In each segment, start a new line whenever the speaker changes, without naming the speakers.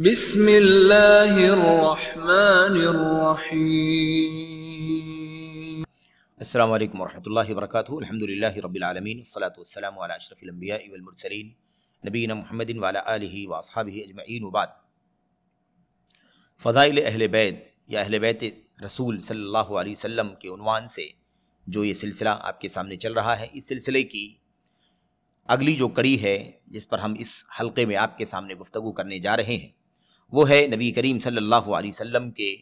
بسم اللہ الرحمن الرحیم۔
السلام علیکم ورحمۃ اللہ وبرکاتہ۔ الحمدللہ رب العالمین، والصلاة والسلام علی اشرف الانبیاء والمرسلین نبینا محمد وعلی آلہ واصحابہ اجمعین، وبعد۔ فضائل اہل بیت یا اہل بیت رسول صلی اللہ علیہ وسلم کے عنوان سے جو یہ سلسلہ آپ کے سامنے چل رہا ہے، اس سلسلے کی اگلی جو کڑی ہے جس پر ہم اس حلقے میں آپ کے سامنے گفتگو کرنے جا رہے ہیں، وہ ہے نبی کریم صلی اللہ علیہ وسلم کے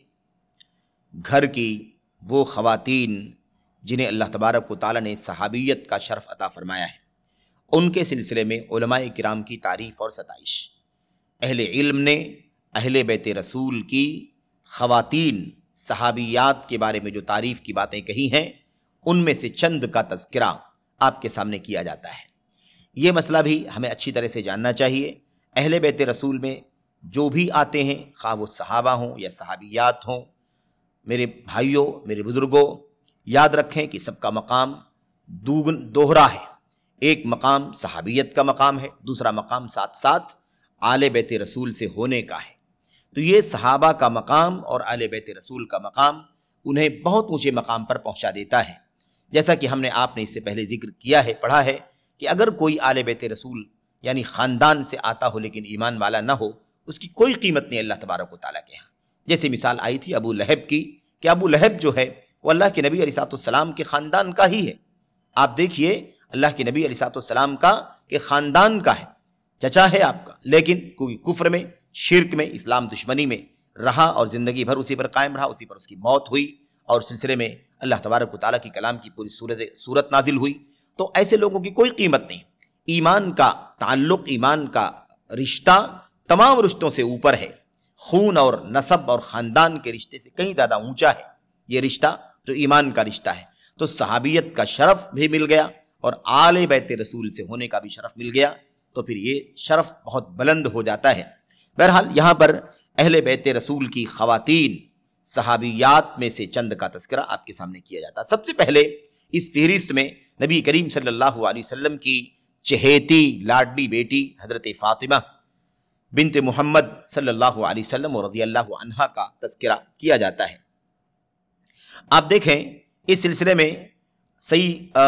گھر کی وہ خواتین جنہیں اللہ تبارک و تعالیٰ نے صحابیت کا شرف عطا فرمایا ہے۔ ان کے سلسلے میں علماء کرام کی تعریف اور ستائش، اہل علم نے اہل بیت رسول کی خواتین صحابیات کے بارے میں جو تعریف کی باتیں کہی ہیں، ان میں سے چند کا تذکرہ آپ کے سامنے کیا جاتا ہے۔ یہ مسئلہ بھی ہمیں اچھی طرح سے جاننا چاہیے۔ اہل بیت رسول میں جو بھی آتے ہیں، خواہ وہ صحابہ ہوں یا صحابیات ہوں، میرے بھائیوں، میرے بزرگوں، یاد رکھیں کہ سب کا مقام دوہرا ہے۔ ایک مقام صحابیت کا مقام ہے، دوسرا مقام ساتھ ساتھ آل بیت رسول سے ہونے کا ہے۔ تو یہ صحابہ کا مقام اور آل بیت رسول کا مقام انہیں بہت اونچے مقام پر پہنچا دیتا ہے۔ جیسا کہ ہم نے آپ نے اس سے پہلے ذکر کیا ہے، پڑھا ہے کہ اگر کوئی آل بیت رسول یعنی خاندان سے آتا ہو لیکن ایمان والا نہ ہو، اس کی کوئی قیمت نہیں اللہ تبارک و تعالیٰ کے ہاں۔ جیسے مثال آئی تھی ابو لہب کی، کہ ابو لہب جو ہے وہ اللہ کے نبی علیہ السلام کے خاندان کا ہی ہے۔ آپ دیکھیے اللہ کے نبی علیہ السلام کا کہ خاندان کا ہے، چچا ہے آپ کا، لیکن کوئی کفر میں، شرک میں، اسلام دشمنی میں رہا اور زندگی بھر اسی پر قائم رہا، اسی پر اس کی موت ہوئی، اور سلسلے میں اللہ تبارک و تعالیٰ کی کلام کی پوری صورت نازل ہوئی۔ تو ایسے لوگوں کی کوئی قیمت نہیں۔ ایمان کا تعلق، ایمان کا رشتہ تمام رشتوں سے اوپر ہے، خون اور نسب اور خاندان کے رشتے سے کہیں زیادہ اونچا ہے یہ رشتہ جو ایمان کا رشتہ ہے۔ تو صحابیت کا شرف بھی مل گیا اور آل بیت رسول سے ہونے کا بھی شرف مل گیا، تو پھر یہ شرف بہت بلند ہو جاتا ہے۔ بہرحال یہاں پر اہل بیت رسول کی خواتین صحابیات میں سے چند کا تذکرہ آپ کے سامنے کیا جاتا ہے۔ سب سے پہلے اس فہرست میں نبی کریم صلی اللہ علیہ وسلم کی چہیتی لاڈلی بیٹی حضرت فاطمہ بنت محمد صلی اللہ علیہ وسلم رضی اللہ عنہا کا تذکرہ کیا جاتا ہے۔ آپ دیکھیں اس سلسلے میں صحیح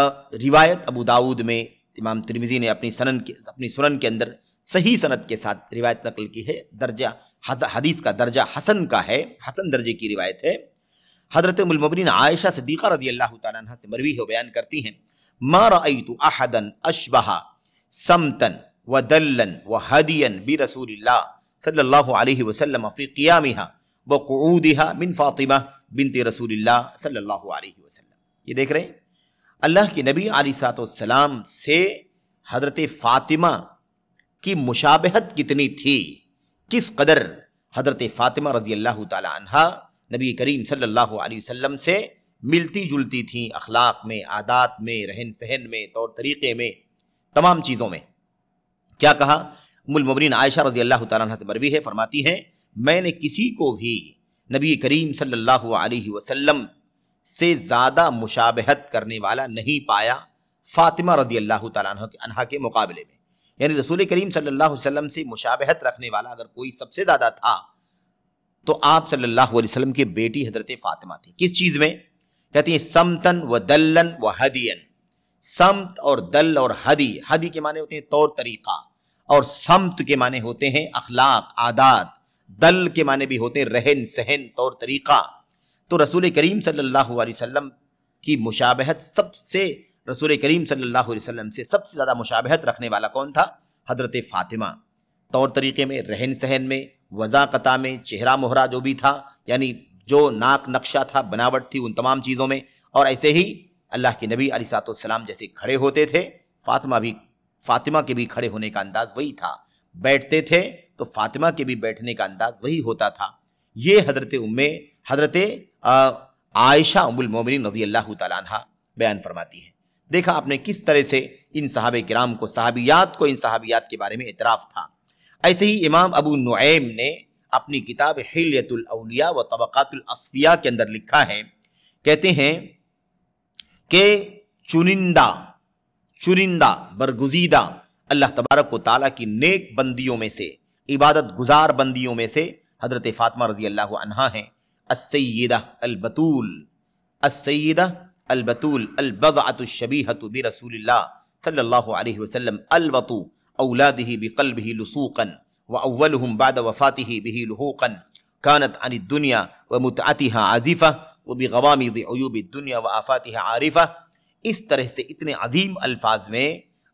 روایت ابو داؤد میں امام ترمذی نے اپنی سنن کے اندر صحیح سند کے ساتھ روایت نقل کی ہے۔ درجہ حدیث کا درجہ حسن کا ہے، حسن درجے کی روایت ہے۔ حضرت ام المؤمنین عائشہ صدیقہ رضی اللہ تعالیٰ عنہ سے مروی ہو بیان کرتی ہیں، ما رأیت احدا اشبہ سمتا ودلا وہدیا برسول اللہ صلی اللہ علیہ وسلم فی قیامها وقعودها من فاطمہ بنت رسول اللہ صلی اللہ علیہ وسلم۔ یہ دیکھ رہے ہیں اللہ کے نبی علیہ السلام سے حضرت فاطمہ کی مشابہت کتنی تھی، کس قدر حضرت فاطمہ رضی اللہ تعالی عنہا نبی کریم صلی اللہ علیہ وسلم سے ملتی جلتی تھیں، اخلاق میں، عادات میں، رہن سہن میں، طور طریقے میں، تمام چیزوں میں۔ کیا کہا؟ ام المؤمنین عائشہ رضی اللہ تعالیٰ عنہ سے مروی ہے، فرماتی ہیں میں نے کسی کو بھی نبی کریم صلی اللہ علیہ وسلم سے زیادہ مشابہت کرنے والا نہیں پایا فاطمہ رضی اللہ تعالیٰ عنہ کے مقابلے میں۔ یعنی رسول کریم صلی اللہ علیہ وسلم سے مشابہت رکھنے والا اگر کوئی سب سے زیادہ تھا تو آپ صلی اللہ علیہ وسلم کی بیٹی حضرت فاطمہ تھی۔ کس چیز میں؟ کہتی ہیں سمتن و دلن و ہدین۔ سمت اور دل اور ہدی، ہدی کے معنی ہوتے ہیں طور طریقہ، اور سمت کے معنی ہوتے ہیں اخلاق، عادات، دل کے معنی بھی ہوتے ہیں رہن سہن، طور طریقہ۔ تو رسول کریم صلی اللہ علیہ وسلم کی مشابہت رسول کریم صلی اللہ علیہ وسلم سے سب سے زیادہ مشابہت رکھنے والا کون تھا؟ حضرت فاطمہ۔ طور طریقے میں، رہن سہن میں، وضاقتہ میں، چہرہ مہرہ جو بھی تھا، یعنی جو ناک نقشہ تھا، بناوٹ تھی، ان تمام چیزوں میں۔ اور ایسے ہی اللہ کے نبی علیہ السلام جیسے کھڑے ہوتے تھے، فاطمہ کے بھی کھڑے ہونے کا انداز وہی تھا، بیٹھتے تھے تو فاطمہ کے بھی بیٹھنے کا انداز وہی ہوتا تھا۔ یہ حضرت عائشہ ام المؤمنین رضی اللہ تعالیٰ عنہ بیان فرماتی ہے۔ دیکھا آپ نے کس طرح سے ان صحابہ کرام کو، ان صحابیات کے بارے میں اعتراف تھا۔ ایسے ہی امام ابو نعیم نے اپنی کتاب حلیۃ الاولیاء و طبقات الاصفیاء کے اندر لکھا ہے، کہتے ہیں کہ چنندہ برگزیدہ اللہ تبارک و تعالیٰ کی نیک بندیوں میں سے عبادت گزار بندیوں میں سے حضرت فاطمہ رضی اللہ عنہا ہیں، السیدہ البتول، السیدہ البتول البضعۃ الشبیہۃ برسول اللہ صلی اللہ علیہ وسلم الوطو اولادہ بقلبہ لصوقا واولہم بعد وفاتہ بہ لحوقا كانت عن الدنیا ومتعتها عازفہ وبغوامض عیوب الدنیا وآفاتها عارفہ۔ اس طرح سے اتنے عظیم الفاظ میں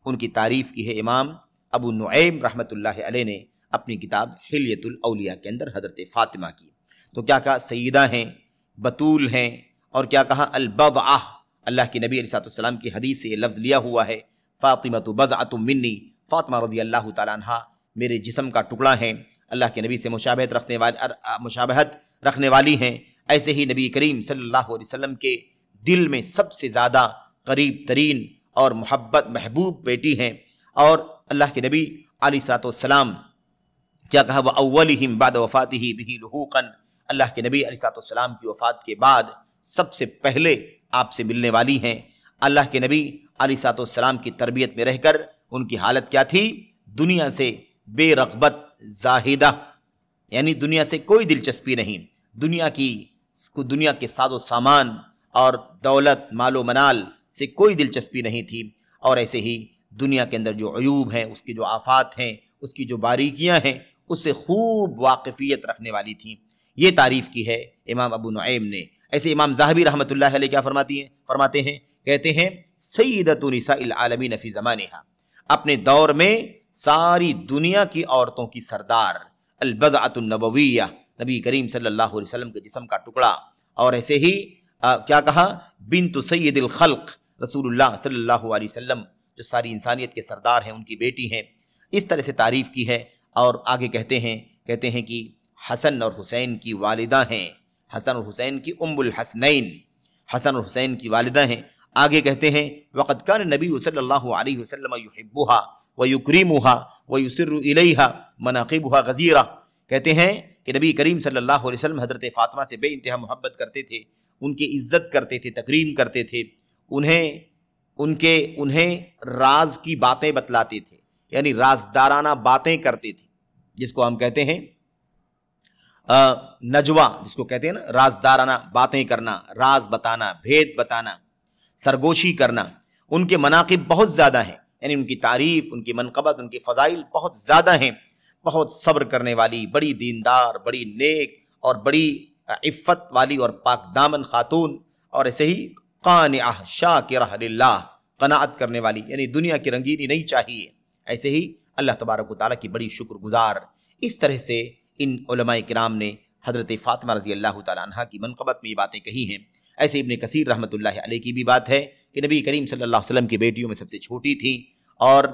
ان کی تعریف کی ہے امام ابو نعیم رحمۃ اللہ علیہ نے اپنی کتاب حلیۃ الاولیاء کے اندر حضرت فاطمہ کی۔ تو کیا کہا؟ سیدہ ہیں، بطول ہیں، اور کیا کہا؟ البضعہ، اللہ کے نبی علیہ السلام کی حدیث سے یہ لفظ لیا ہوا ہے، فاطمۃ بضعۃ منی، فاطمہ رضی اللہ تعالیٰ عنہ میرے جسم کا ٹکڑا ہیں، اللہ کے نبی سے مشابہت رکھنے والی ہیں۔ ایسے ہی نبی کریم صلی اللہ علیہ وسلم کے دل میں سب سے زیادہ قریب ترین اور محبوب بیٹی ہیں، اور اللہ کے نبی علیہ السلام کیا کہا؟ وَأَوَّلِهِمْ بَعْدَ وَفَاتِهِ بِهِ لُحُوقًا، اللہ کے نبی علیہ السلام کی وفات کے بعد سب سے پہلے آپ سے ملنے والی ہیں۔ اللہ کے نبی علیہ السلام کی تربیت میں رہ کر ان کی حالت کیا تھی؟ دنیا سے بے رغبت، زاہدہ، یعنی دنیا سے کوئی دلچسپی نہیں، دنیا کے ساز و سامان اور دولت، مال و منال سے کوئی دلچسپی نہیں تھی، اور ایسے ہی دنیا کے اندر جو عیوب ہیں، اس کی جو آفات ہیں، اس کی جو باریکیاں ہیں، اس سے خوب واقفیت رکھنے والی تھیں۔ یہ تعریف کی ہے امام ابو نعیم نے۔ ایسے امام ذہبی رحمۃ اللہ علیہ کیا فرماتے ہیں؟ کہتے ہیں سیدۃ نساء العالمین فی زمانہا، اپنے دور میں ساری دنیا کی عورتوں کی سردار، البضعۃ النبویہ، نبی کریم صلی اللہ علیہ وسلم کے جسم کا ٹکڑا، اور ایسے ہی کیا کہا؟ بنت سید الخلق، رسول اللہ صلی اللہ علیہ وسلم جو ساری انسانیت کے سردار ہیں، ان کی بیٹی ہیں۔ اس طرح سے تعریف کی ہے، اور آگے کہتے ہیں کہ حسن اور حسین کی والدہ ہیں، حسن اور حسین کی ام الحسنین، حسن اور حسین کی والدہ ہیں۔ آگے کہتے ہیں وقد کان النبی صلی اللہ علیہ وسلم یحبها ویکرمها ویسر الیہا مناقبها غزیرہ، کہتے ہیں کہ نبی کریم صلی اللہ علیہ وسلم حضرت فاطمہ سے بے انتہا محبت کرتے تھے، ان کی عزت کرتے تھے، تکریم کرتے تھے، انہیں راز کی باتیں بتلاتے تھے، یعنی رازدارانہ باتیں کرتے تھے، جس کو ہم کہتے ہیں نجوا، جس کو کہتے ہیں نا رازدارانہ باتیں کرنا، راز بتانا، بھید بتانا، سرگوشی کرنا۔ ان کے مناقب بہت زیادہ ہیں، یعنی ان کی تعریف، ان کی منقبت، ان کے فضائل بہت زیادہ ہیں۔ بہت صبر کرنے والی، بڑی دیندار، بڑی نیک اور بڑی عفت والی اور پاک دامن خاتون، اور ایسے ہی قانعہ شاکرہ للہ، قناعت کرنے والی، یعنی دنیا کی رنگینی نہیں چاہیے، ایسے ہی اللہ تبارک و تعالیٰ کی بڑی شکر گزار۔ اس طرح سے ان علماء کرام نے حضرت فاطمہ رضی اللہ تعالیٰ عنہ کی منقبت میں یہ باتیں کہی ہیں۔ ایسے ابن کثیر رحمۃ اللہ علیہ کی بھی بات ہے کہ نبی کریم صلی اللہ علیہ وسلم کی بیٹیوں میں سب سے چھوٹی تھی، اور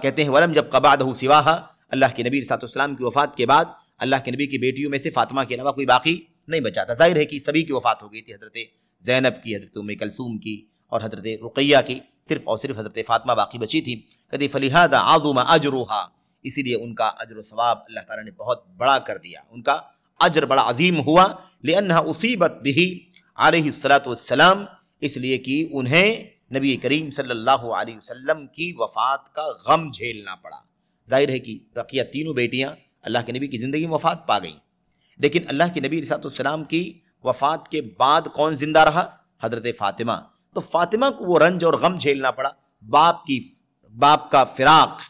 کہتے ہیں ولم جب قبعدہ سواہا، اللہ کے نبی صلی اللہ علیہ وسلم کی وفات کے بعد اللہ کے نبی کی بیٹیوں میں سے فاطمہ کے علاوہ کوئی باقی نہیں بچا تھا۔ ظاہر ہے کہ سبھی کی وفات ہو گئی تھی، حضرت زینب کی، حضرت ام کلثوم کی، اور حضرت رقیہ کی، صرف اور صرف حضرت فاطمہ باقی بچی تھی۔ کہتے فلہذا عظم اجرھا، اسی لیے ان کا اجر و ثواب اللہ تعالیٰ نے بہت بڑا کر دیا، ان کا اجر بڑا عظیم ہوا، لانھا اصیبت بہ علیہ الصلاۃ والسلام، اس لیے کہ انہیں نبی کریم صلی اللہ علیہ وسلم کی وفات کا غم جھیلنا پڑا۔ ظاہر ہے کہ بقیہ تینوں بیٹیاں اللہ کے نبی کی زندگی میں وفات پا گئیں، لیکن اللہ کے نبی علیہ السلام کی وفات کے بعد کون زندہ رہا؟ حضرت فاطمہ۔ تو فاطمہ کو وہ رنج اور غم جھیلنا پڑا، باپ کا فراق،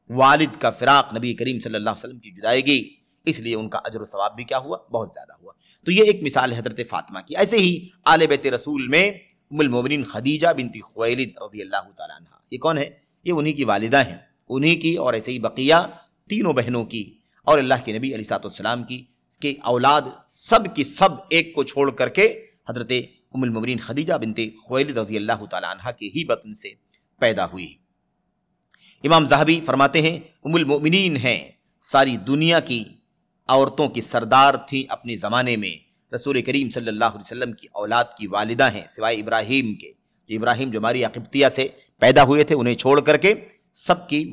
والد کا فراق، نبی کریم صلی اللہ علیہ وسلم کی جدائیگی، اس لیے ان کا اجر و ثواب بھی کیا ہوا؟ بہت زیادہ ہوا۔ تو یہ ایک مثال ہے حضرت فاطمہ کی۔ ایسے ہی آل بیت رسول میں ام المومنین خدیجہ بنت خویلد رضی اللہ تعالیٰ عنہ، یہ کون ہے؟ یہ انہی کی والدہ ہیں، انہی کی، اور ایسے ہی بقیہ تینوں بہنوں کی، اور اللہ کے نبی علیہ السلام کی، اس کے اولاد سب کی سب ایک کو چھوڑ کر کے حضرت ام المومنین خدیجہ بنت خویلد رضی اللہ تعالیٰ عنہ کے ہی بطن سے پیدا ہوئی۔ امام ذہبی فرماتے ہیں ام المؤمنین ہیں، ساری دنیا کی عورتوں کی سردار تھیں اپنے زمانے میں، رسول کریم صلی اللہ علیہ وسلم کی اولاد کی والدہ ہیں، سوائے ابراہیم کے، ابراہیم جو ماریہ قبطیہ سے پیدا ہوئے تھے، انہیں چھوڑ کر کے سب کی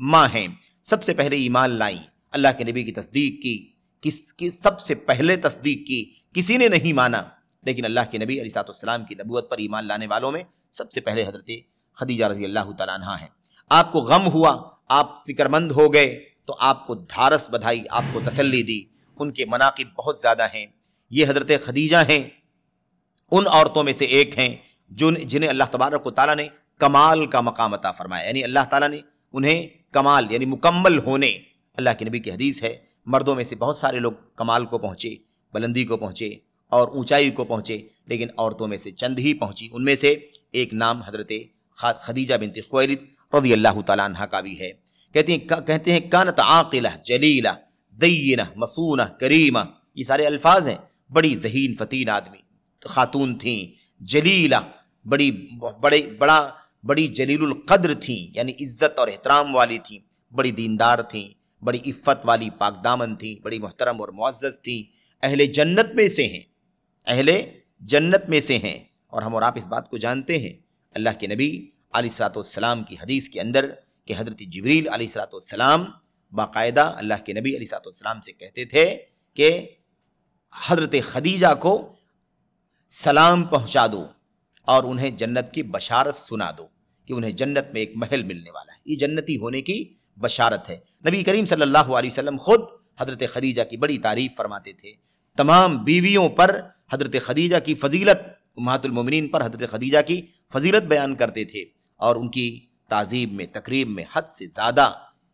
ماں ہیں۔ سب سے پہلے ایمان لائیں، اللہ کے نبی کی تصدیق کی، سب سے پہلے تصدیق کی، کسی نے نہیں مانا، لیکن اللہ کے نبی علیہ السلام کی نبوت پر ایمان لانے والوں میں سب سے پہلے حضرت خدیجہ رضی اللہ تعالیٰ عنہ ہیں۔ آپ کو غم ہوا، آپ فکر مند ہو گئے، تو آپ کو دھارس بدھائی، آپ کو تسلی دی۔ ان کے مناقب بہت زیادہ ہیں۔ یہ حضرت خدیجہ ہیں، ان عورتوں میں سے ایک ہیں جنہیں اللہ تبارک و تعالیٰ نے کمال کا مقام عطا فرمایا، یعنی اللہ تعالیٰ نے انہیں کمال یعنی مکمل ہونے، اللہ کے نبی کی حدیث ہے مردوں میں سے بہت سارے لوگ کمال کو پہنچے، بلندی کو پہنچے اور اونچائی کو پہنچے، لیکن عورتوں میں سے چند ہی پہنچی۔ ان میں سے ایک نام حضرت خدیجہ بنت خویلد رضی اللہ تعالیٰ عنہ کا بھی ہے۔ کہتے ہیں کانت عاقلہ جلیلہ دینہ مسونہ کریمہ، یہ سارے الفاظ ہیں۔ بڑی ذہین فتین آدمی خاتون تھیں، جلیلہ بڑی جلیل القدر تھیں، یعنی عزت اور احترام والی تھیں، بڑی دیندار تھیں، بڑی عفت والی پاک دامن تھیں، بڑی محترم اور معزز تھیں، اہل جنت میں سے ہیں، اہل جنت میں سے ہیں۔ اور ہم اور آپ اس بات کو جانتے ہیں، اللہ کے نبی علیہ الصلوۃ والسلام کی حدیث کے اندر کہ حضرت جبریل علیہ الصلوۃ والسلام باقاعدہ اللہ کے نبی علیہ الصلوۃ والسلام سے کہتے تھے کہ حضرت خدیجہ کو سلام پہنچا دو اور انہیں جنت کی بشارت سنا دو کہ انہیں جنت میں ایک محل ملنے والا ہے، یہ جنتی ہونے کی بشارت ہے۔ نبی کریم صلی اللہ علیہ وسلم خود حضرت خدیجہ کی بڑی تعریف فرماتے تھے، تمام بیویوں پر حضرت خدیجہ کی فضیلت، امہات المومنین پر حضرت خدیجہ کی فضیلت بیان کرتے تھے اور ان کی تعظیم میں تقریب میں حد سے زیادہ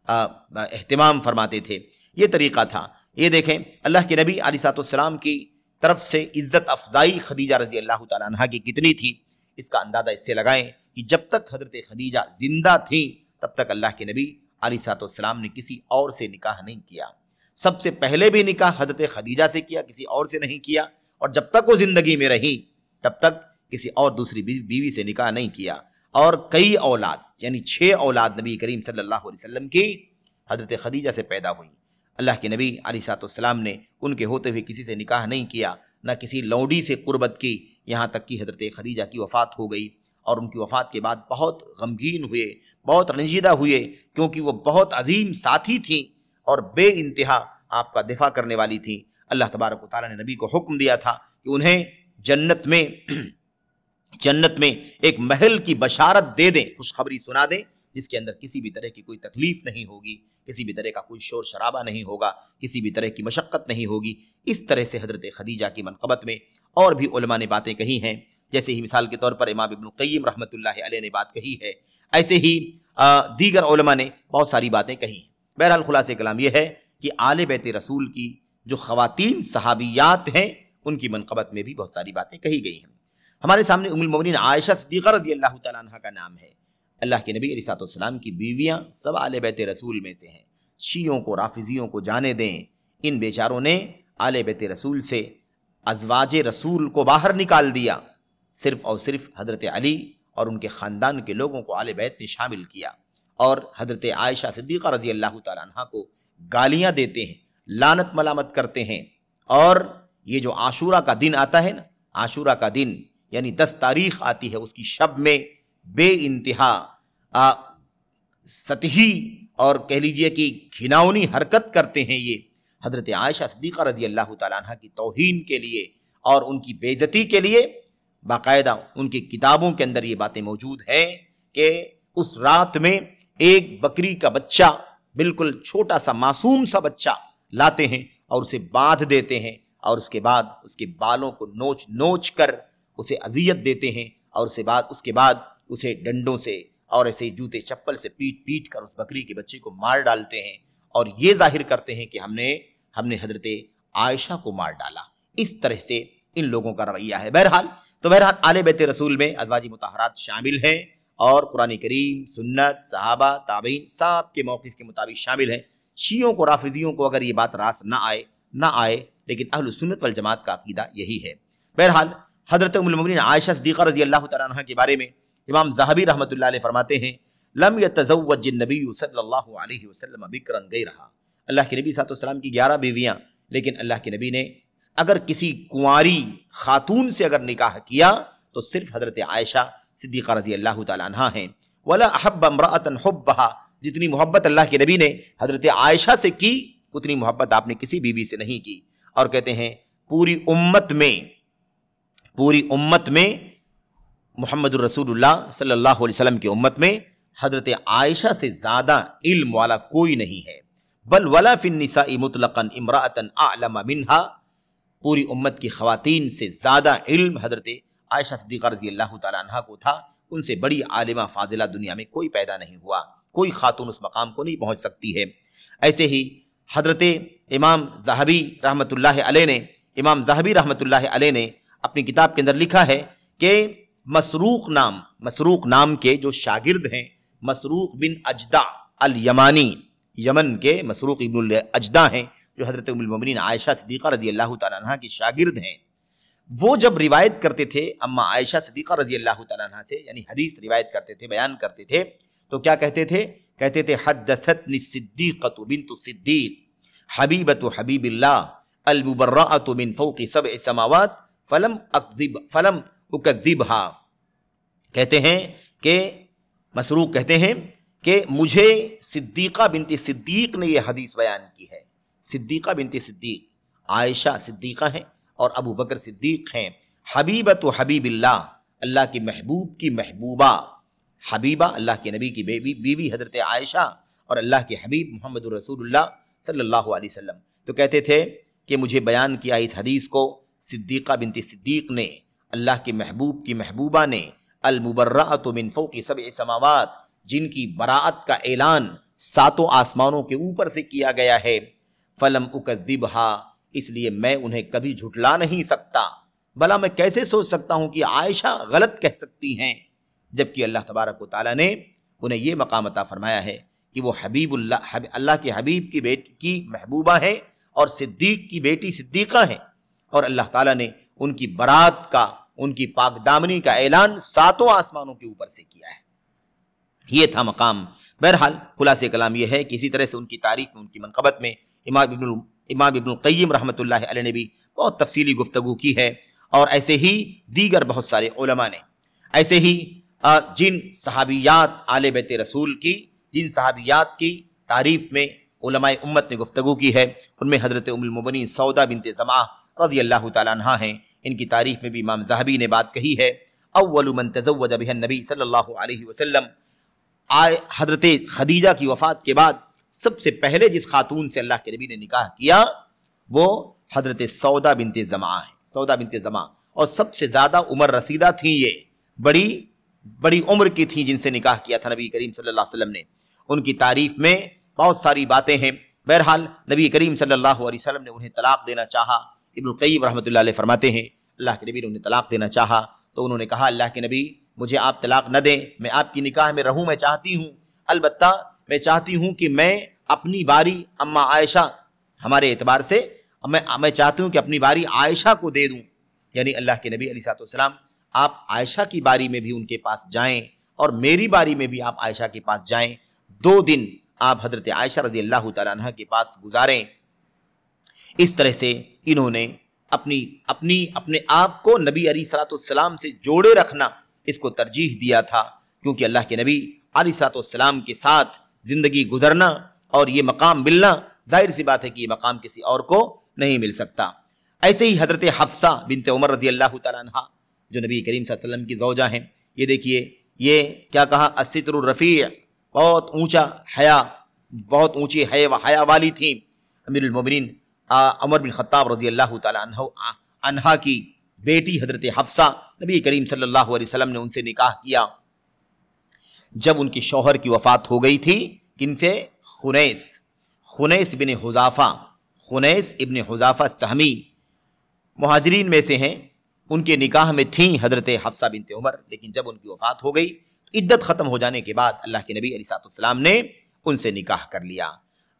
اہتمام فرماتے تھے۔ یہ طریقہ تھا۔ یہ دیکھیں اللہ کے نبی علیہ الصلوۃ والسلام کی طرف سے عزت افزائی خدیجہ رضی اللہ تعالیٰ عنہ کی کتنی تھی، اس کا اندازہ اس سے لگائیں کہ جب تک حضرت خدیجہ زندہ تھیں تب تک اللہ کے نبی علیہ الصلوۃ والسلام نے کسی اور سے نکاح نہیں کیا۔ سب سے پہلے بھی نکاح حضرت خدیجہ سے کیا، کسی اور سے نہیں کیا، اور جب تک وہ زندگی میں رہی تب تک کسی اور دوسری بیوی سے نکاح نہیں کیا۔ اور کئی اولاد یعنی 6 اولاد نبی کریم صلی اللہ علیہ وسلم کی حضرت خدیجہ سے پیدا ہوئیں۔ اللہ کے نبی علیہ الصلوۃ والسلام نے ان کے ہوتے ہوئے کسی سے نکاح نہیں کیا، نہ کسی لونڈی سے قربت کی، یہاں تک کہ حضرت خدیجہ کی وفات ہو گئی۔ اور ان کی وفات کے بعد بہت غمگین ہوئے، بہت رنجیدہ ہوئے، کیونکہ وہ بہت عظیم ساتھی تھیں اور بے انتہا آپ کا دفاع کرنے والی تھیں۔ اللہ تبارک و تعالیٰ نے نبی کو حکم دیا تھا کہ انہیں جنت میں ایک محل کی بشارت دے دیں، خوشخبری سنا دیں، جس کے اندر کسی بھی طرح کی کوئی تکلیف نہیں ہوگی، کسی بھی طرح کا کوئی شور شرابہ نہیں ہوگا، کسی بھی طرح کی مشقت نہیں ہوگی۔ اس طرح سے حضرت خدیجہ کی منقبت میں اور بھی علماء نے باتیں کہی ہیں، جیسے ہی مثال کے طور پر امام ابن القیم رحمۃ اللہ علیہ نے بات کہی ہے، ایسے ہی دیگر علماء نے بہت ساری باتیں کہی ہیں۔ بہرحال خلاصہ کلام یہ ہے کہ آل بیت رسول کی جو خواتین صحابیات ہیں ان کی منقبت میں بھی بہت ساری باتیں کہی گئی ہیں۔ ہمارے سامنے ام المومنین عائشہ صدیقہ رضی اللہ تعالیٰ عنہ کا نام ہے۔ اللہ کے نبی علیہ الصلوۃ والسلام کی بیویاں سب آل بیت رسول میں سے ہیں۔ شیعوں کو، رافضیوں کو جانے دیں، ان بیچاروں نے آل بیت رسول سے ازواج رسول کو باہر نکال دیا، صرف اور صرف حضرت علی اور ان کے خاندان کے لوگوں کو آل بیت میں شامل کیا، اور حضرت عائشہ صدیقہ رضی اللہ تعالیٰ عنہ کو گالیاں دیتے ہیں، لعنت ملامت کرتے ہیں۔ اور یہ جو عاشورہ کا دن آتا ہے نا، عاشورہ کا دن یعنی 10 تاریخ آتی ہے، اس کی شب میں بے انتہا سطحی اور کہہ لیجئے کہ گھناؤنی حرکت کرتے ہیں یہ حضرت عائشہ صدیقہ رضی اللہ تعالیٰ عنہ کی توہین کے لیے اور ان کی بے عزتی کے لیے۔ باقاعدہ ان کی کتابوں کے اندر یہ باتیں موجود ہیں کہ اس رات میں ایک بکری کا بچہ، بالکل چھوٹا سا معصوم سا بچہ لاتے ہیں اور اسے باندھ دیتے ہیں، اور اس کے بعد اس کے بالوں کو نوچ نوچ کر اسے اذیت دیتے ہیں، اور اس کے بعد اسے ڈنڈوں سے اور ایسے جوتے چپل سے پیٹ پیٹ کر اس بکری کے بچے کو مار ڈالتے ہیں، اور یہ ظاہر کرتے ہیں کہ ہم نے حضرت عائشہ کو مار ڈالا۔ اس طرح سے ان لوگوں کا رویہ ہے۔ بہرحال آل بیت رسول میں ازواج مطہرات شامل ہیں، اور قرآن کریم، سنت، صحابہ، تابعین سب کے موقف کے مطابق شامل ہیں۔ شیعوں کو، رافضیوں کو اگر یہ بات راست نہ آئے لیکن اہل سنت والجماعت کا عقیدہ یہی ہے۔ بہرحال حضرت ام المومنین عائشہ صدیقہ رضی اللہ تعالیٰ عنہ کے بارے میں امام ذہبی رحمۃ اللہ علیہ فرماتے ہیں، لم یتزوج النبی صلی اللہ علیہ وسلم بکرا غیرہا، اللہ کے نبی صلی اللہ علیہ وسلم کی 11 بیویاں، لیکن اللہ کے نبی نے اگر کسی کنواری خاتون سے اگر نکاح کیا تو صرف حضرت عائشہ صدیقہ رضی اللہ تعالیٰ عنہ ہیں۔ ولا احب امرأة حبہا، جتنی محبت اللہ کے نبی نے حضرت عائشہ سے کی اتنی محبت آپ نے کسی بیوی سے نہیں کی۔ اور کہتے ہیں پوری امت میں محمد الرسول اللہ صلی اللہ علیہ وسلم کی امت میں حضرت عائشہ سے زیادہ علم والا کوئی نہیں ہے۔ بل ولا فی النساء مطلقا امرأۃ اعلم منہا، پوری امت کی خواتین سے زیادہ علم حضرت عائشہ صدیقہ رضی اللہ تعالیٰ عنہ کو تھا، ان سے بڑی عالمہ فاضلہ دنیا میں کوئی پیدا نہیں ہوا، کوئی خاتون اس مقام کو نہیں پہنچ سکتی ہے۔ ایسے ہی حضرت امام ذہبی رحمۃ اللہ علیہ نے اپنی کتاب کے اندر لکھا ہے کہ مسروق نام کے جو شاگرد ہیں، مسروق بن اجدع الیمانی، یمن کے مسروق ابن الاجدع ہیں، جو حضرت ام المؤمنین عائشہ صدیقہ رضی اللہ تعالیٰ عنہ کی شاگرد ہیں، وہ جب روایت کرتے تھے اما عائشہ صدیقہ رضی اللہ تعالیٰ عنہ سے، یعنی حدیث روایت کرتے تھے، بیان کرتے تھے، تو کیا کہتے تھے؟ کہتے تھے حدثتنی الصدیقۃ بنت الصدیق حبیبۃ حبیب اللہ المبرأۃ من فوق سبع سماوات فلم اکذبھا، کہتے ہیں کہ مسروق کہتے ہیں کہ مجھے صدیقہ بنت صدیق نے یہ حدیث بیان کی ہے۔ صدیقہ بنت صدیق، عائشہ صدیقہ ہیں اور ابو بکر صدیق ہیں، حبیبۃ حبیب اللہ، اللہ کے محبوب کی محبوبہ، حبیبہ اللہ کے نبی کی بیوی حضرت عائشہ اور اللہ کے حبیب محمد رسول اللہ صلی اللہ علیہ وسلم، تو کہتے تھے کہ مجھے بیان کیا اس حدیث کو صدیقہ بنت صدیق نے، اللہ کے محبوب کی محبوبہ نے، المبرأۃ من فوق سبع سماوات، جن کی براءت کا اعلان ساتوں آسمانوں کے اوپر سے کیا گیا ہے، فلم اکذبھا، اس لیے میں انہیں کبھی جھٹلا نہیں سکتا، بھلا میں کیسے سوچ سکتا ہوں کہ عائشہ غلط کہہ سکتی ہیں، جبکہ اللہ تبارک و تعالیٰ نے انہیں یہ مقام عطا فرمایا ہے کہ وہ حبیب اللہ کے حبیب کی بیٹی کی محبوبہ ہیں اور صدیق کی بیٹی صدیقہ ہیں، اور اللہ تعالیٰ نے ان کی برات کا، ان کی پاک دامنی کا اعلان ساتوں آسمانوں کے اوپر سے کیا ہے۔ یہ تھا مقام۔ بہرحال خلاصہ کلام یہ ہے کہ اسی طرح سے ان کی تعریف میں، ان کی منقبت میں امام ابن القیم رحمۃ اللہ علیہ نے بھی بہت تفصیلی گفتگو کی ہے، اور ایسے ہی دیگر بہت سارے علماء نے، ایسے ہی جن صحابیات آل بیت رسول کی، جن صحابیات کی تعریف میں علماء امت نے گفتگو کی ہے، ان میں حضرت ام المؤمنین سودا بنت زمعہ رضی اللہ تعالیٰ عنہ ہیں۔ ان کی تعریف میں بھی امام ذہبی نے بات کہی ہے، اول من تزوج بها النبی صلی اللہ علیہ وسلم، حضرت خدیجہ کی وفات کے بعد سب سے پہلے جس خاتون سے اللہ کے نبی نے نکاح کیا وہ حضرت سودا بنت زمعہ ہیں، سودا بنت زمعہ، اور سب سے زیادہ عمر رسیدہ تھیں، یہ بڑی عمر کی تھیں جن سے نکاح کیا تھا نبی کریم صلی اللہ علیہ وسلم نے۔ ان کی تعریف میں بہت ساری باتیں ہیں۔ بہرحال نبی کریم صلی اللہ علیہ وسلم نے انہیں طلاق دینا چاہا۔ ابن القیم رحمۃ اللہ علیہ فرماتے ہیں اللہ کے نبی نے انہیں طلاق دینا چاہا تو انہوں نے کہا اللہ کے نبی مجھے آپ طلاق نہ دیں، میں آپ کی نکاح میں رہوں، میں چاہتی ہوں، البتہ میں چاہتی ہوں کہ میں اپنی باری اما عائشہ، ہمارے اعتبار سے میں چاہتی ہوں کہ اپنی باری عائشہ کو دے دوں، یعنی اللہ کے نبی علیہ الصلوۃ والسلام آپ عائشہ کی باری میں بھی ان کے پاس جائیں اور میری باری میں بھی آپ عائشہ کے پاس جائیں، 2 دن آپ حضرت عائشہ رضی اللہ تعالیٰ عنہ کے پاس گزاریں۔ اس طرح سے انہوں نے اپنے آپ کو نبی علیہ الصلوۃ والسلام سے جوڑے رکھنا اس کو ترجیح دیا تھا، کیونکہ اللہ کے نبی علیہ الصلوۃ والسلام کے ساتھ زندگی گزرنا اور یہ مقام ملنا، ظاہر سی بات ہے کہ یہ مقام کسی اور کو نہیں مل سکتا۔ ایسے ہی حضرت حفصہ بنت عمر رضی اللہ تعالیٰ عنہ جو نبی کریم صلی اللہ علیہ وسلم کی زوجہ ہیں، یہ دیکھیے یہ کیا کہا، الستر الرفیع، بہت اونچا حیا، بہت اونچی حیا والی تھیں۔ امیر المومنین عمر بن خطاب رضی اللہ تعالیٰ عنہ کی بیٹی حضرت حفصہ، نبی کریم صلی اللہ علیہ وسلم نے ان سے نکاح کیا جب ان کی شوہر کی وفات ہو گئی تھی۔ کن سے؟ خنیس بن حذافہ سہمی مہاجرین میں سے ہیں، ان کے نکاح میں تھیں حضرت حفصہ بنت عمر، لیکن جب ان کی وفات ہو گئی عدت ختم ہو جانے کے بعد اللہ کے نبی علیہ الصلوۃ والسلام نے ان سے نکاح کر لیا۔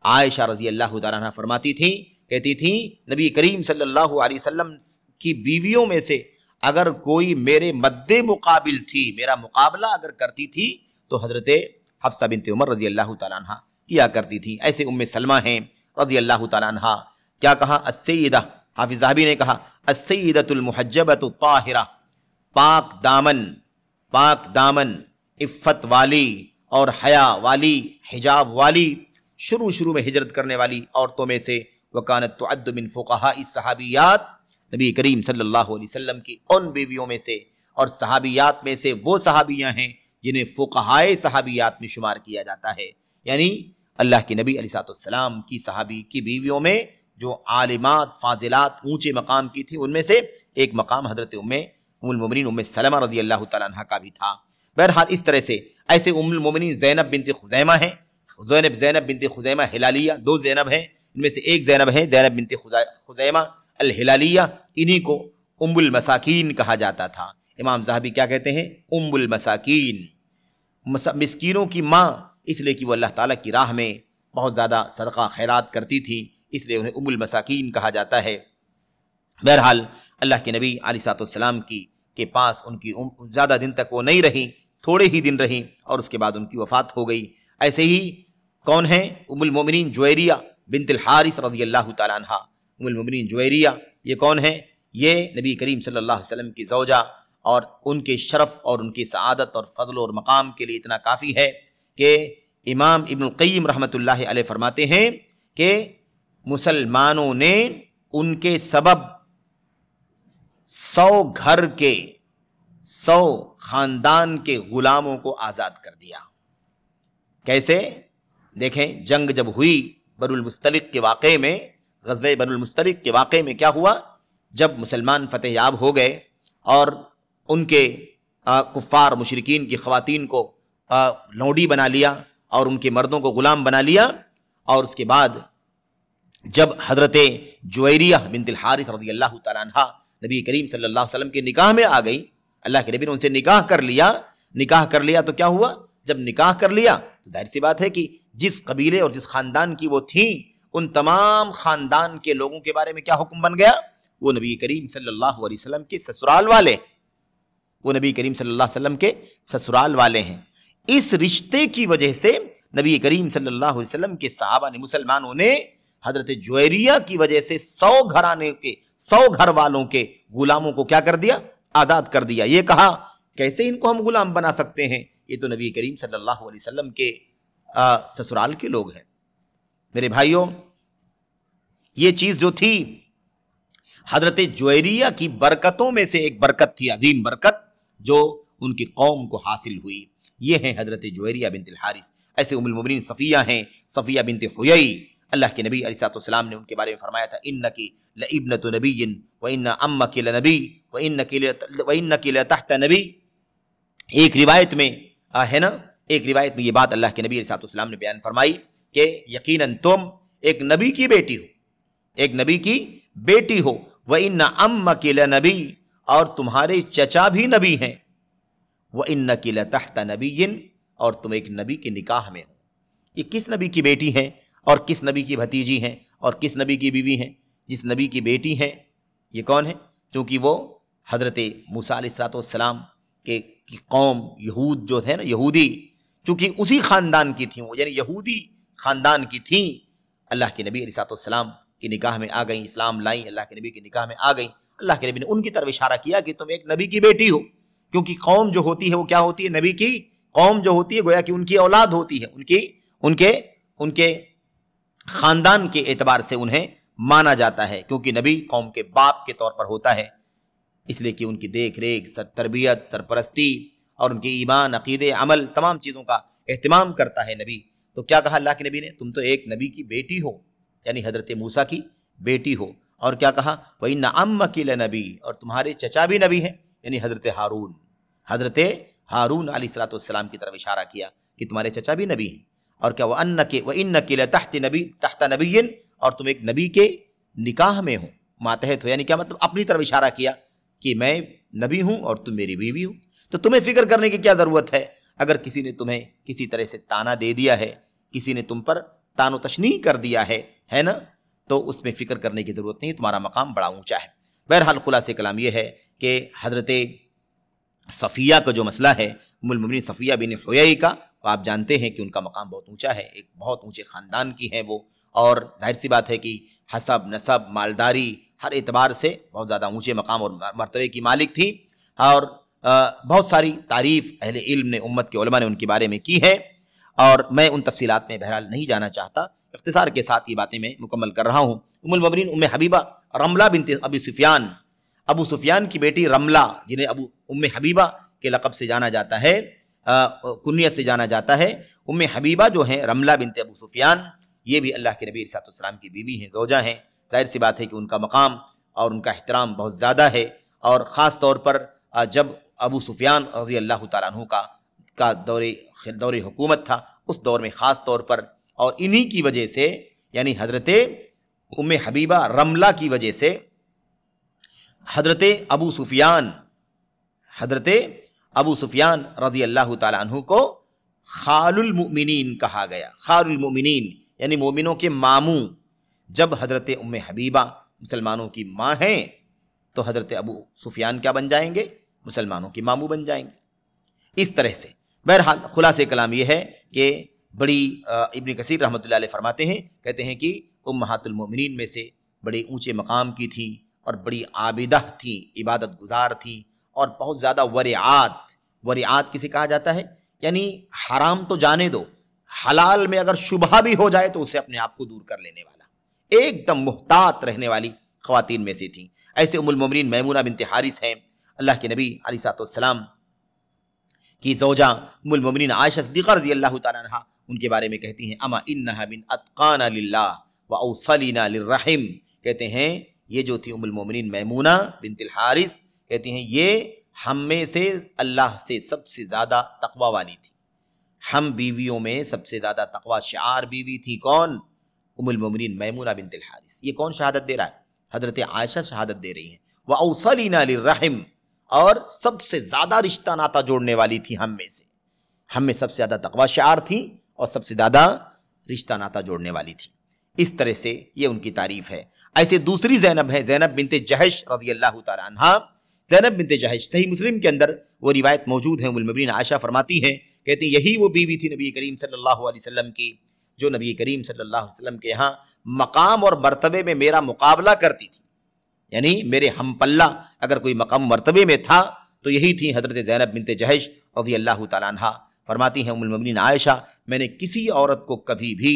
عائشہ رضی اللہ تعالیٰ عنہ فرماتی تھیں، کہتی تھیں نبی کریم صلی اللہ علیہ وسلم کی بیویوں میں سے اگر کوئی میرے مد مقابل تھی، میرا مقابلہ اگر کرتی تھی تو حضرت حفصہ بنت عمر رضی اللہ تعالیٰ عنہ کیا کرتی تھی۔ ایسے ام سلمہ ہیں رضی اللہ تعالیٰ عنہ، کیا کہا، السیدہ، حافظ ذہبی نے کہا السیدۃ المحجبۃ الطاہرہ، پاک دامن، عفت والی اور حیا والی، حجاب والی، شروع میں ہجرت کرنے والی عورتوں میں سے، وکانت تعد من فقہاء الصحابیات، نبی کریم صلی اللہ علیہ وسلم کی ان بیویوں میں سے اور صحابیات میں سے وہ صحابیاں ہیں جنہیں فقہائے صحابیات میں شمار کیا جاتا ہے، یعنی اللہ کے نبی علیہ السلام کی صحابی کی بیویوں میں جو عالمات فاضلات اونچے مقام کی تھی ان میں سے ایک مقام حضرت ام المومنین ام سلمہ رضی اللہ تعالیٰ عنہ کا بھی تھا۔ بہرحال اس طرح سے ایسے ام المومنین زینب بنت خزیمہ ہیں، زینب بنت خزیمہ ہلالیہ، دو زینب ہیں، ان میں سے ایک زینب ہے زینب بنت خزیمہ الہلالیہ، انہی کو ام المساکین کہا جاتا تھا۔ امام ذہبی کیا کہتے ہیں؟ ام المساکین، مسکینوں کی ماں، اس لیے کہ وہ اللہ تعالیٰ کی راہ میں بہت زیادہ صدقہ خیرات کرتی تھی، اس لیے انہیں ام المساکین کہا جاتا ہے۔ بہرحال اللہ کے نبی علیہ السلام کے پاس ان کی زیادہ دن تک وہ نہیں رہیں، تھوڑے ہی دن رہیں اور اس کے بعد ان کی وفات ہو گئی۔ ایسے ہی کون ہیں؟ ام المومنین جویریہ بنت الحارث رضی اللہ تعالیٰ عنہ۔ ام المومنین جویریہ یہ کون ہیں؟ یہ نبی کریم صلی اللہ علیہ وسلم کی زوجہ، اور ان کے شرف اور ان کی سعادت اور فضل اور مقام کے لیے اتنا کافی ہے کہ امام ابن القیم رحمۃ اللہ علیہ فرماتے ہیں کہ مسلمانوں نے ان کے سبب 100 گھر کے 100 خاندان کے غلاموں کو آزاد کر دیا۔ کیسے؟ دیکھیں، جنگ جب ہوئی بنو المستلق کے واقعے میں، غزوہ بنو المستلق کے واقعے میں کیا ہوا؟ جب مسلمان فتح یاب ہو گئے اور ان کے کفار مشرکین کی خواتین کو لونڈی بنا لیا اور ان کے مردوں کو غلام بنا لیا، اور اس کے بعد جب حضرت جویریہ بنت الحارث رضی اللہ تعالیٰ عنہ نبی کریم صلی اللہ علیہ وسلم کے نکاح میں آ گئی، اللہ کے نبی نے ان سے نکاح کر لیا تو کیا ہوا؟ جب نکاح کر لیا تو ظاہر سی بات ہے کہ جس قبیلے اور جس خاندان کی وہ تھیں، ان تمام خاندان کے لوگوں کے بارے میں کیا حکم بن گیا؟ وہ نبی کریم صلی اللہ علیہ وسلم کے سسرال والے، وہ نبی کریم صلی اللہ علیہ وسلم کے سسرال والے ہیں۔ اس رشتے کی وجہ سے نبی کریم صلی اللہ علیہ وسلم کے صحابہ نے، مسلمانوں نے حضرت جویریہ کی وجہ سے 100 گھرانے کے 100 گھر والوں کے غلاموں کو کیا کر دیا؟ آزاد کر دیا۔ یہ کہا کیسے ان کو ہم غلام بنا سکتے ہیں؟ یہ تو نبی کریم صلی اللہ علیہ وسلم کے سسرال کے لوگ ہیں۔ میرے بھائیوں، یہ چیز جو تھی حضرت جویریہ کی برکتوں میں سے ایک برکت تھی، عظیم برکت جو ان کی قوم کو حاصل ہوئی، یہ ہیں حضرت جویریہ بنت الحارث۔ ایسے ام المومنین صفیہ ہیں، صفیہ بنت حیی، اللہ کے نبی علیہ السلام نے ان کے بارے میں فرمایا تھا انکی لابنۃ نبی وان امک لنبی وانک لتحت نبی۔ ایک روایت میں ہے نا، ایک روایت میں یہ بات اللہ کے نبی علیہ السلام نے بیان فرمائی کہ یقیناً تم ایک نبی کی بیٹی ہو، ایک نبی کی بیٹی ہو، وان امک لنبی، اور تمہارے چچا بھی نبی ہیں، وانک لتحت نبی، اور تم ایک نبی کے نکاح میں ہو۔ یہ کس نبی کی بیٹی ہیں اور کس نبی کی بھتیجی ہیں اور کس نبی کی بیوی ہیں؟ جس نبی کی بیٹی ہیں یہ کون ہے؟ کیونکہ وہ حضرت موسیٰ علیہ السلام کے قوم یہود جو تھے نا، یہودی، چونکہ اسی خاندان کی تھیں وہ، یعنی یہودی خاندان کی تھیں، اللہ کے نبی علیہ السلام کی نکاح میں آ گئیں، اسلام لائیں، اللہ کے نبی کی نکاح میں آ گئیں۔ اللہ کے نبی نے ان کی طرف اشارہ کیا کہ تم ایک نبی کی بیٹی ہو، کیونکہ قوم جو ہوتی ہے وہ کیا ہوتی ہے؟ نبی کی قوم جو ہوتی ہے گویا کہ ان کی اولاد ہوتی ہے، ان کے خاندان کے اعتبار سے انہیں مانا جاتا ہے، کیونکہ نبی قوم کے باپ کے طور پر ہوتا ہے، اس لیے کہ ان کی دیکھ ریکھ، تربیت، سرپرستی اور ان کے ایمان، عقیدے، عمل، تمام چیزوں کا اہتمام کرتا ہے نبی۔ تو کیا کہا اللہ کے نبی نے؟ تم تو ایک نبی کی بیٹی ہو، یعنی حضرت موسیٰ کی بیٹی ہو، اور کیا کہا؟ وَإِنَّ عَمَّكِ لَنَبِيٌّ، اور تمہارے چچا بھی نبی ہیں، یعنی حضرت ہارون علیہ السلام کی طرف اشارہ کیا کہ تمہارے چچا بھی نبی ہیں، اور کیا وَإِنَّكِ لَتَحْتَ نَبِيٍّ، اور تم ایک نبی کے نکاح میں ہو، ماتحت ہو، یعنی کیا مطلب؟ اپنی طرف اشارہ کیا کہ میں نبی ہوں اور تم میری بیوی ہو، تو تمہیں فکر کرنے کی کیا ضرورت ہے؟ اگر کسی نے تمہیں کسی طرح سے تانا دے دیا ہے، کسی نے تم پر تان و تشنیع کر دیا ہے نا، تو اس میں فکر کرنے کی ضرورت نہیں، تمہارا مقام بڑا اونچا ہے۔ بہرحال خلاصہ کلام یہ ہے کہ حضرت صفیہ کا جو مسئلہ ہے، ام المومنین صفیہ بن حیی کا، آپ جانتے ہیں کہ ان کا مقام بہت اونچا ہے، ایک بہت اونچے خاندان کی ہیں وہ، اور ظاہر سی بات ہے کہ حسب، نسب، مالداری، ہر اعتبار سے بہت زیادہ اونچے مقام اور مرتبے کی مالک تھی، اور بہت ساری تعریف اہل علم نے، امت کے علماء نے ان کے بارے میں کی ہے، اور میں ان تفصیلات میں بہرحال نہیں جانا چاہتا، اختصار کے ساتھ یہ باتیں میں مکمل کر رہا ہوں۔ ام المومنین ام حبیبہ رملہ بنت ابو سفیان کی بیٹی رملہ، جنہیں ام حبیبہ کے لقب سے جانا جاتا ہے، کنیت سے جانا جاتا ہے۔ ام حبیبہ جو ہیں رملہ بنت ابو سفیان، یہ بھی اللہ کے نبی علیہ السلام کی بیوی ہیں، زوجہ ہیں۔ ظاہر سی بات ہے کہ ان کا مقام اور ان کا احترام بہت زیادہ ہے، اور خاص طور پر جب ابو سفیان رضی اللہ تعالیٰ عنہ کا دور حکومت تھا، اس دور میں خاص طور پر، اور انہی کی وجہ سے، یعنی حضرت ام حبیبہ رملہ کی وجہ سے حضرت ابو سفیان رضی اللہ تعالیٰ عنہ کو خال المؤمنین کہا گیا۔ خال المؤمنین یعنی مومنوں کے ماموں۔ جب حضرت ام حبیبہ مسلمانوں کی ماں ہیں تو حضرت ابو سفیان کیا بن جائیں گے؟ مسلمانوں کے ماموں بن جائیں گے۔ اس طرح سے بہرحال خلاصہ کلام یہ ہے کہ بڑی ابن کثیر رحمۃ اللہ علیہ فرماتے ہیں، کہتے ہیں کہ امہات المؤمنین میں سے بڑے اونچے مقام کی تھی، اور بڑی عابدہ تھی، عبادت گزار تھی، اور بہت زیادہ ورعات کسے کہا جاتا ہے؟ یعنی حرام تو جانے دو، حلال میں اگر شبہ بھی ہو جائے تو اسے اپنے آپ کو دور کر لینے والا، ایک دم محتاط رہنے والی خواتین میں سے تھیں۔ ایسے ام المومنین میمونہ بنت حارث ہیں، اللہ کے نبی علیہ السلام کی زوجہ ام المومنین عائشہ صدیقہ رضی اللہ تعالیٰ عنہا ان کے بارے میں کہتی ہیں، اما انہا من اتقانا للہ واوصلنا للرحم، کہتے ہیں یہ جو تھی ام المومنین میمونہ بنت الحارث، کہتی ہیں یہ ہم میں سے اللہ سے سب سے زیادہ تقوی والی تھی، ہم بیویوں میں سب سے زیادہ تقوی شعار بیوی تھی۔ کون؟ ام المومنین میمونہ بنت الحارث۔ یہ کون شہادت دے رہا ہے؟ حضرت عائشہ شہادت دے رہی ہیں۔ وَأَوْصَلِنَا لِلرَّحِمِ، اور سب سے زیادہ رشتہ ناتا جوڑنے والی تھی ہم میں سے، ہم میں سب سے زیادہ تقوی شعار تھی اور سب سے زیادہ رشتہ ناتا جوڑنے والی تھی۔ اس طرح سے یہ ان کی تعریف ہے۔ ایسے دوسری زینب ہے، زینب بنت جہش رضی اللہ تعالی عنہا۔ زینب بنت جہش، صحیح مسلم کے اندر وہ روایت موجود ہے، ام المؤمنین عائشہ فرماتی ہیں، کہتی ہیں یہی وہ بیوی تھی نبی کریم صلی اللہ علیہ وسلم کی جو نبی کریم صلی اللہ علیہ وسلم کے یہاں مقام اور مرتبے میں میرا مقابلہ کرتی تھی، یعنی میرے ہم پلہ اگر کوئی مقام مرتبے میں تھا تو یہی تھی حضرت زینب بنت جہش رضی اللہ تعالیٰ عنہا۔ فرماتی ہیں ام المؤمنین عائشہ، میں نے کسی عورت کو کبھی بھی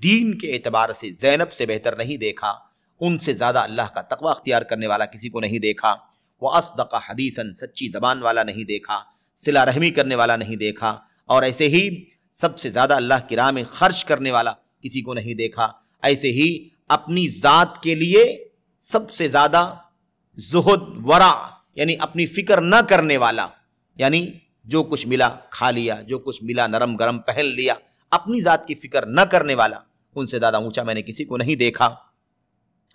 دین کے اعتبار سے زینب سے بہتر نہیں دیکھا، ان سے زیادہ اللہ کا تقوی اختیار کرنے والا کسی کو نہیں دیکھا، وَأَصْدَقَ حَدِيثًا، سچی زبان والا نہیں دیکھا، صلہ رحمی کرنے والا نہیں دیکھا، اور ایسے ہی سب سے زیادہ اللہ کی راہ میں خرچ کرنے والا کسی کو نہیں دیکھا، ایسے ہی اپنی ذات کے لیے سب سے زیادہ زہد ورع یعنی اپنی فکر نہ کرنے والا، یعنی جو کچھ ملا کھا لیا، جو کچھ ملا نرم گرم پہن لیا، اپنی ذات کی فکر نہ کرنے والا، ان سے زیادہ اونچا میں نے کسی کو نہیں دیکھا۔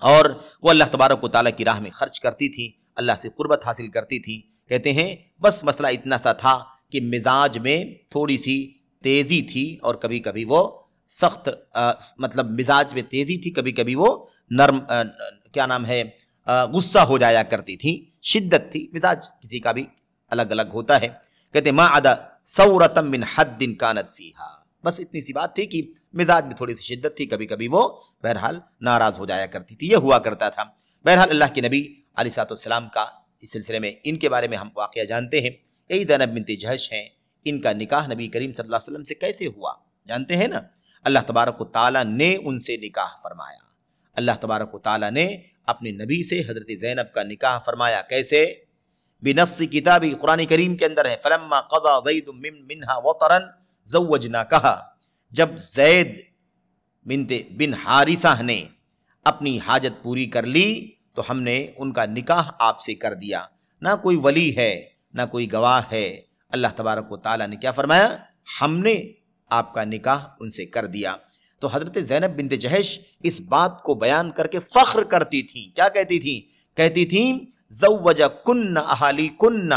اور وہ اللہ تبارک و تعالیٰ کی راہ میں خرچ کرتی تھی، اللہ سے قربت حاصل کرتی تھی۔ کہتے ہیں بس مسئلہ اتنا سا تھا کہ مزاج میں تھوڑی سی تیزی تھی، اور کبھی کبھی وہ سخت مطلب مزاج میں تیزی تھی، کبھی کبھی وہ نرم غصہ ہو جایا کرتی تھی، شدت تھی، مزاج کسی کا بھی الگ الگ ہوتا ہے۔ کہتے ما عدا ثورۃ من حد کانت فیہا، بس اتنی سی بات تھی کہ مزاج میں تھوڑی سی شدت تھی، کبھی کبھی وہ بہرحال ناراض ہو جایا کرتی تھی، یہ ہوا کرتا تھا۔ بہرحال اللہ کے نبی علیہ السلام کا اس سلسلے میں ان کے بارے میں ہم واقعہ جانتے ہیں۔ یہی زینب بنت جہش ہیں، ان کا نکاح نبی کریم صلی اللہ علیہ وسلم سے کیسے ہوا جانتے ہیں نا؟ اللہ تبارک و تعالیٰ نے ان سے نکاح فرمایا، اللہ تبارک و تعالیٰ نے اپنے نبی سے حضرت زینب کا نکاح فرمایا۔ کیسے؟ بنص کتابی، قرآن کریم کے اندر ہے، فلما قضى زید منها وطرا زوجناکہا، جب زید بن حارثہ نے اپنی حاجت پوری کر لی تو ہم نے ان کا نکاح آپ سے کر دیا۔ نہ کوئی ولی ہے نہ کوئی گواہ ہے، اللہ تبارک و تعالیٰ نے کیا فرمایا؟ ہم نے آپ کا نکاح ان سے کر دیا۔ تو حضرت زینب بنت جہش اس بات کو بیان کر کے فخر کرتی تھیں۔ کیا کہتی تھیں؟ کہتی تھیں زوجکن اہالیکن،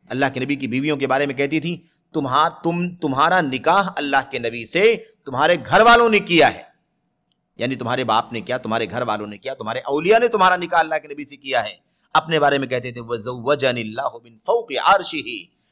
اللہ کے نبی کی بیویوں کے بارے میں کہتی تھیں تمہارا نکاح اللہ کے نبی سے تمہارے گھر والوں نے کیا ہے، یعنی تمہارے باپ نے کیا، تمہارے گھر والوں نے کیا، تمہارے اولیاء نے تمہارا نکاح اللہ کے نبی سے کیا ہے۔ اپنے بارے میں کہتے تھے وَزَوَّجَنِ اللَّهُ مِن فَوْقِ عَرْشِهِ،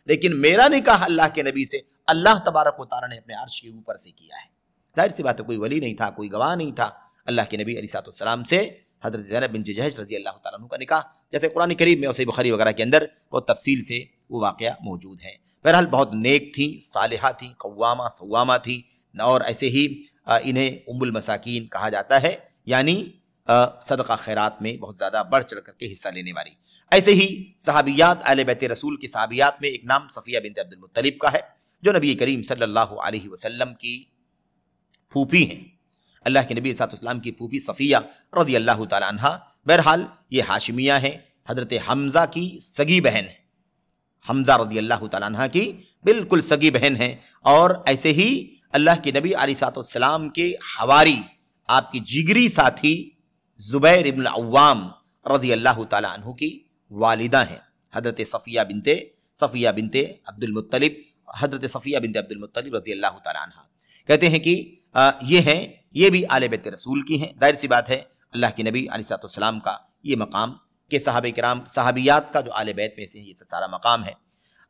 لیکن میرا نکاح اللہ کے نبی سے اللہ تبارک و تعالیٰ نے اپنے عرش کے اوپر سے کیا ہے۔ ظاہر سی بات ہے، کوئی ولی نہیں تھا، کوئی گواہ نہیں تھا، اللہ کے نبی علیہ السلام سے حضرت زینب بنت جہش رضی اللہ تعالیٰ عنہ کا نکاح، جیسے قرآن کریم میں اور صحیح بخاری وغیرہ کے اندر بہت تفصیل سے وہ واقعہ موجود ہے۔ بہرحال بہت نیک تھیں، صالحہ تھیں، قوامہ صوامہ تھیں، اور ایسے ہی انہیں ام المساکین کہا جاتا ہے، یعنی صدقہ خیرات میں بہت زیادہ بڑھ چڑھ کر کے حصہ لینے والی۔ ایسے ہی صحابیات، اہل بیت رسول کی صحابیات میں ایک نام صفیہ بنت عبد المطلب کا ہے، جو نبی کریم صلی اللہ علیہ وسلم کی پھوپھی ہیں، اللہ کے نبی صلی اللہ علیہ وسلم کی پھوپھی صفیہ رضی اللہ تعالی عنہ۔ بہرحال یہ ہاشمیہ ہیں، حضرت حمزہ کی سگی بہن ہے، حمزہ رضی اللہ تعالیٰ عنہ کی بالکل سگی بہن ہیں۔ اور ایسے ہی اللہ کے نبی علیہ السلام کے حواری، آپ کی جگری ساتھی زبیر ابن العوام رضی اللہ تعالیٰ عنہ کی والدہ ہیں، حضرت صفیہ بنت عبد المطلب، حضرت صفیہ بنت عبد المطلب رضی اللہ تعالیٰ عنہ۔ کہتے ہیں کہ یہ بھی آل بیت رسول کی ہیں۔ ظاہر سی بات ہے اللہ کے نبی علیہ السلام کا یہ مقام کہ صحابہ کرام، صحابیات کا جو آل بیت میں سے یہ سارا مقام ہے۔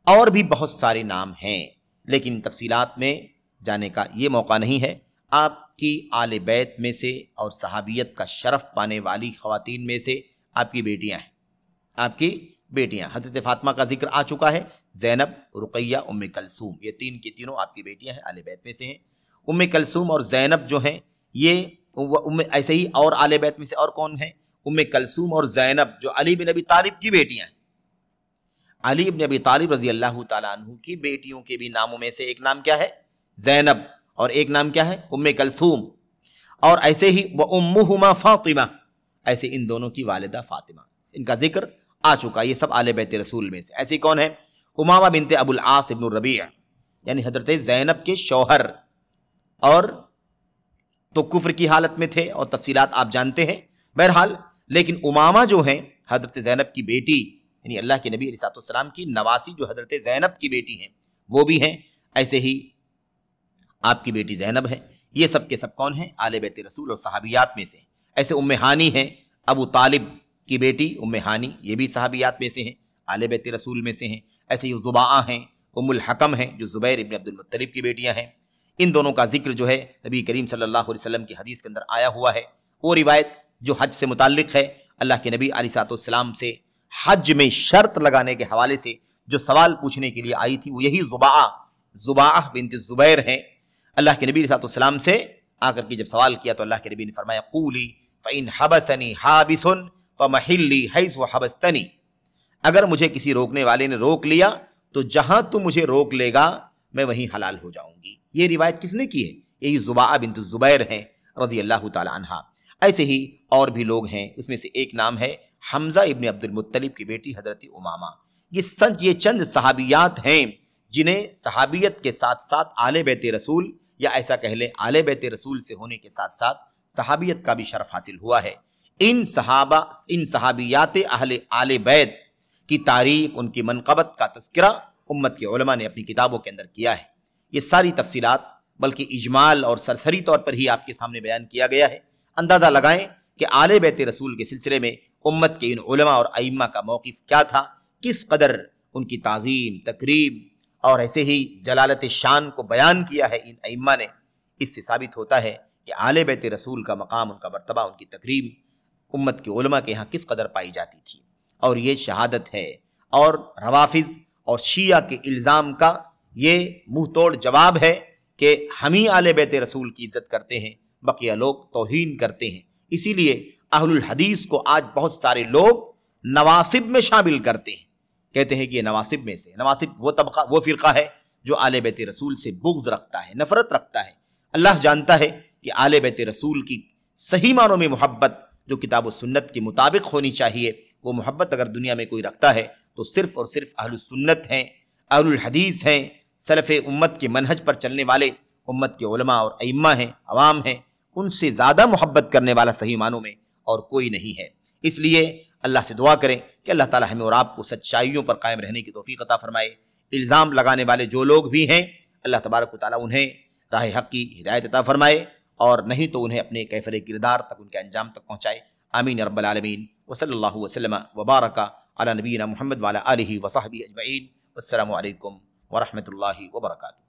اور بھی بہت سارے نام ہیں، لیکن تفصیلات میں جانے کا یہ موقع نہیں ہے۔ آپ کی آل بیت میں سے اور صحابیت کا شرف پانے والی خواتین میں سے آپ کی بیٹیاں ہیں، آپ کی بیٹیاں، حضرت فاطمہ کا ذکر آ چکا ہے، زینب، رقیہ، ام کلثوم، یہ تین کی تینوں آپ کی بیٹیاں ہیں، آل بیت میں سے ہیں۔ ام کلثوم اور زینب جو ہیں یہ ایسے ہی اور آل بیت میں سے اور کون ہیں؟ ام کلثوم اور زینب جو علی بن ابی طالب کی بیٹیاں ہیں۔ علی بن ابی طالب رضی اللہ تعالیٰ عنہ کی بیٹیوں کے بھی ناموں میں سے ایک نام کیا ہے؟ زینب، اور ایک نام کیا ہے؟ ام کلثوم۔ اور ایسے ہی وَأُمُّهُمَا فاطمہ، ایسے ان دونوں کی والدہ فاطمہ، ان کا ذکر آ چکا، یہ سب آل بیت رسول میں سے۔ ایسے کون ہے؟ امامہ بنت ابو العاص ابن الربیع، یعنی حضرت زینب کے شوہر، اور تو کفر کی حالت میں تھے اور تفصیلات آپ جانتے ہیں۔ بہرحال لیکن امامہ جو ہیں حضرت زینب کی بیٹی، یعنی اللہ کے نبی علیہ السلام کی نواسی جو حضرت زینب کی بیٹی ہیں وہ بھی ہیں، ایسے ہی آپ کی بیٹی زینب ہے۔ یہ سب کے سب کون ہیں؟ آل بیت رسول اور صحابیات میں سے۔ ایسے ام ہانی ہیں، ابو طالب کی بیٹی ام ہانی، یہ بھی صحابیات میں سے ہیں، آل بیت رسول میں سے ہیں۔ ایسے ہی زباعہ ہیں، ام الحکم ہیں جو زبیر ابن عبد المطلب کی بیٹیاں ہیں۔ ان دونوں کا ذکر جو ہے نبی کریم صلی اللہ علیہ وسلم کی حدیث کے اندر آیا ہوا ہے۔ وہ روایت جو حج سے متعلق ہے، اللہ کے نبی علیہ السلام سے حج میں شرط لگانے کے حوالے سے جو سوال پوچھنے کے لیے آئی تھی، وہ یہی زباعہ بنت زبیر ہیں۔ اللہ کے نبی علیہ السلام سے آ کر کے جب سوال کیا تو اللہ کے نبی نے فرمایا قولی فَإِنْ حَبَسَنِي حَابِسٌ فَمَحِلِّي حَيْثُ حَبَسْتَنِي، اگر مجھے کسی روکنے والے نے روک لیا تو جہاں تو مجھے روک لے گا میں وہیں حلال ہو جاؤں گی۔ یہ روایت کس نے کی ہے؟ یہی زباعہ بنت زبیر ہیں رضی اللہ تعالی عنہا۔ ایسے ہی اور بھی لوگ ہیں، اس میں سے ایک نام ہے حمزہ ابن عبد المطلب کی بیٹی حضرت امامہ۔ یہ چند صحابیات ہیں جنہیں صحابیت کے ساتھ ساتھ آل بیت رسول، یا ایسا کہہ لیں آل بیت رسول سے ہونے کے ساتھ ساتھ صحابیت کا بھی شرف حاصل ہوا ہے۔ ان صحابیات آل بیت کی تعریف، ان کی منقبت کا تذکرہ امت کے علماء نے اپنی کتابوں کے اندر کیا ہے۔ یہ ساری تفصیلات بلکہ اجمال اور سرسری طور پر ہی آپ کے سامنے بیان کیا گیا ہے۔ اندازہ لگائیں کہ آل بیت رسول کے سلسلے میں امت کے ان علماء اور ائمہ کا موقف کیا تھا، کس قدر ان کی تعظیم، تکریم اور ایسے ہی جلالت شان کو بیان کیا ہے ان ائمہ نے۔ اس سے ثابت ہوتا ہے کہ آل بیت رسول کا مقام، ان کا مرتبہ، ان کی تکریم امت کے علماء کے ہاں کس قدر پائی جاتی تھی۔ اور یہ شہادت ہے، اور روافظ اور شیعہ کے الزام کا یہ منہ توڑ جواب ہے کہ ہم ہی آل بیت رسول کی عزت کرتے ہیں، بقیہ لوگ توہین کرتے ہیں۔ اسی لیے اہل الحدیث کو آج بہت سارے لوگ نواصب میں شامل کرتے ہیں، کہتے ہیں کہ یہ نواصب میں سے، نواصب وہ طبقہ، وہ فرقہ ہے جو آل بیت رسول سے بغض رکھتا ہے، نفرت رکھتا ہے۔ اللہ جانتا ہے کہ آل بیت رسول کی صحیح معنوں میں محبت جو کتاب و سنت کے مطابق ہونی چاہیے، وہ محبت اگر دنیا میں کوئی رکھتا ہے تو صرف اور صرف اہل السنت ہیں، اہل الحدیث ہیں، سلف امت کے منہج پر چلنے والے امت کے علماء اور ائمہ ہیں، عوام ہیں۔ ان سے زیادہ محبت کرنے والا صحیح معنوں میں اور کوئی نہیں ہے۔ اس لیے اللہ سے دعا کریں کہ اللہ تعالی ہمیں اور آپ کو سچائیوں پر قائم رہنے کی توفیق عطا فرمائے۔ الزام لگانے والے جو لوگ بھی ہیں، اللہ تبارک و تعالی انہیں راہ حق کی ہدایت عطا فرمائے، اور نہیں تو انہیں اپنے کیفر کردار تک، ان کے انجام تک پہنچائے۔ آمین رب العالمین۔ وصلی اللہ وسلم وبارک علی نبینا محمد وعلی آلہ وصحبہ اجمعین۔ والسلام علیکم ورحمۃ اللہ وبرکاتہ۔